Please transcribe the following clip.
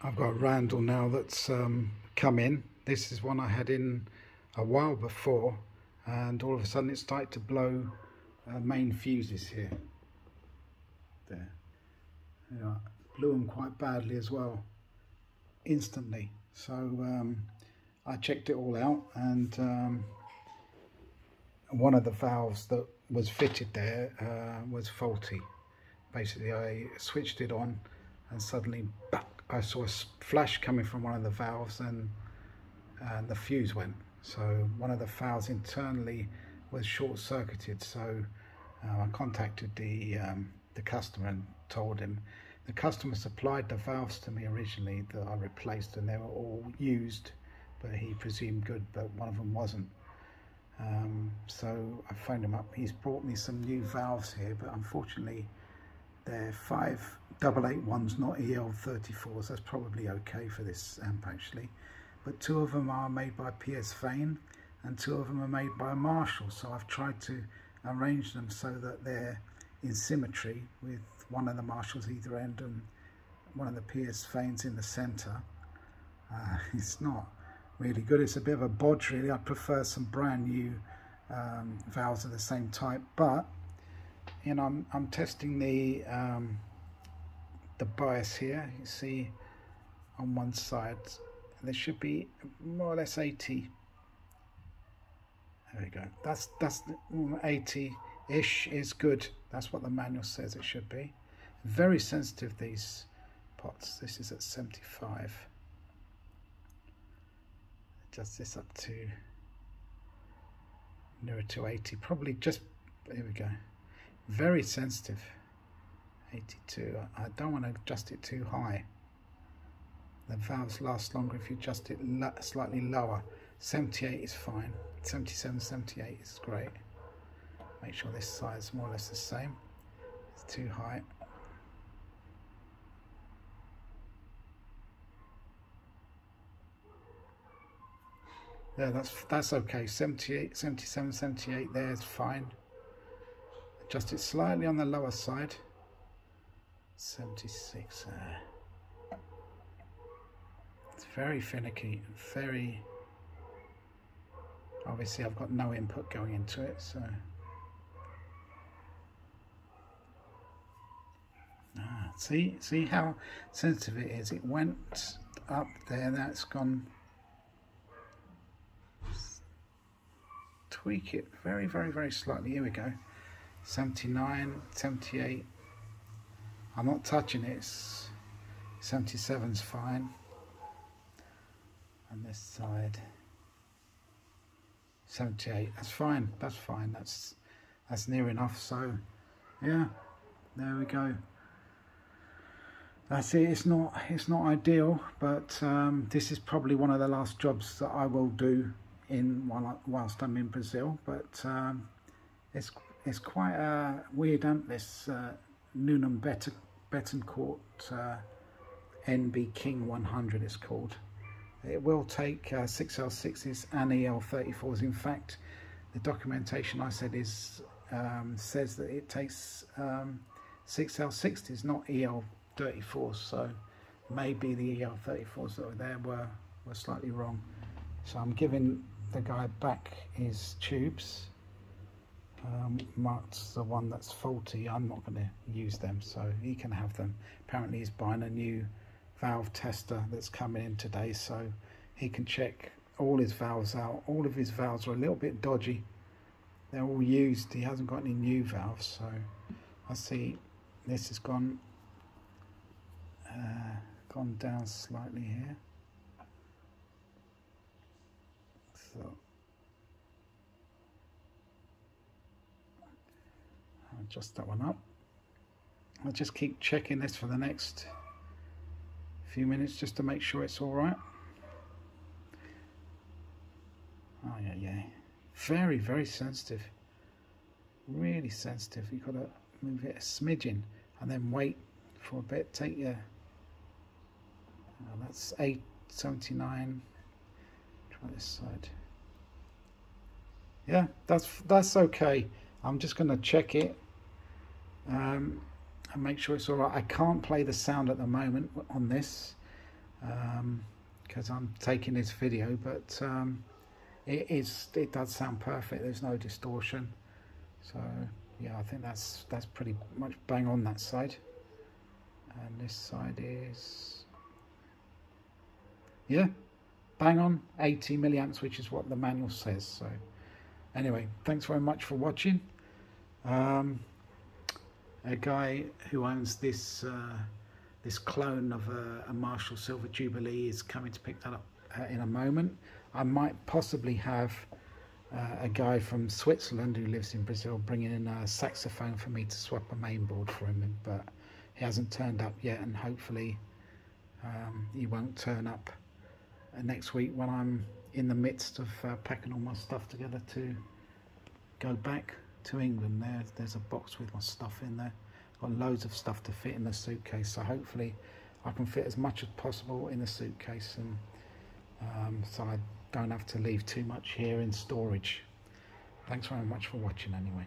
I've got a Randall now that's come in. This is one I had in a while before, and all of a sudden it started to blow main fuses here. There. Yeah, blew them quite badly as well, instantly. So I checked it all out, and one of the valves that was fitted there was faulty. Basically, I switched it on, and suddenly, I saw a flash coming from one of the valves, and the fuse went. So one of the valves internally was short-circuited. So I contacted the customer and told him. The customer supplied the valves to me originally that I replaced, and they were all used, but he presumed good, but one of them wasn't. So I phoned him up. He's brought me some new valves here, but unfortunately they're 588 ones, not EL34s. That's probably okay for this amp actually, but two of them are made by PS Vane and two of them are made by Marshall. So I've tried to arrange them so that they're in symmetry, with one of the Marshalls either end and one of the PS Vanes in the center. It's not really good. It's a bit of a bodge really. I prefer some brand new valves of the same type, but you know, I'm testing the bias here. You see on one side there should be more or less 80. There we go. That's 80-ish is good. That's what the manual says it should be. Very sensitive, these pots. This is at 75. Adjust this up to nearer to 80. Probably just, here we go. Very sensitive. 82. I don't want to adjust it too high. The valves last longer if you adjust it slightly lower. 78 is fine. 77, 78 is great. Make sure this side is more or less the same. It's too high. Yeah, that's okay. 78, 77, 78 there is fine. Adjust it slightly on the lower side. 76 there. It's very finicky, very... Obviously I've got no input going into it, so... See how sensitive it is. It went up there, that's gone... Tweak it very, very, very slightly. Here we go. 79, 78. I'm not touching it. 77's fine. And this side, 78. That's fine. That's fine. That's near enough. So, yeah, there we go. That's it. It's not ideal, but this is probably one of the last jobs that I will do whilst I'm in Brazil. But it's quite a weird amp, this Nuneham Betancourt NBKing100 it's called. It will take 6L6s and EL34s. In fact, the documentation I said says that it takes 6L60s, not EL34s. So maybe the EL34s that were there were slightly wrong. So I'm giving the guy back his tubes. Mark's the one that's faulty. I'm not going to use them, so he can have them. Apparently he's buying a new valve tester that's coming in today, so he can check all his valves out. All of his valves are a little bit dodgy. They're all used. He hasn't got any new valves, so I see this has gone down slightly here. So I'll adjust that one up. I'll just keep checking this for the next few minutes just to make sure it's all right. Oh yeah. Very, very sensitive. Really sensitive. You've got to move it a smidgen and then wait for a bit. Take your... that's 879. Try this side. Yeah, that's okay. I'm just going to check it and make sure it's all right. I can't play the sound at the moment on this. because I'm taking this video, but it does sound perfect. There's no distortion, so yeah, I think that's pretty much bang on that side. And this side is, yeah, bang on 80 milliamps, which is what the manual says. So anyway, thanks very much for watching. A guy who owns this this clone of a Marshall Silver Jubilee is coming to pick that up in a moment. I might possibly have a guy from Switzerland who lives in Brazil bringing in a saxophone for me to swap a mainboard for him, but he hasn't turned up yet, and hopefully he won't turn up next week when I'm in the midst of packing all my stuff together to go back to England. There's a box with my stuff in there. Got loads of stuff to fit in the suitcase, so hopefully I can fit as much as possible in the suitcase, and so I don't have to leave too much here in storage. Thanks very much for watching anyway.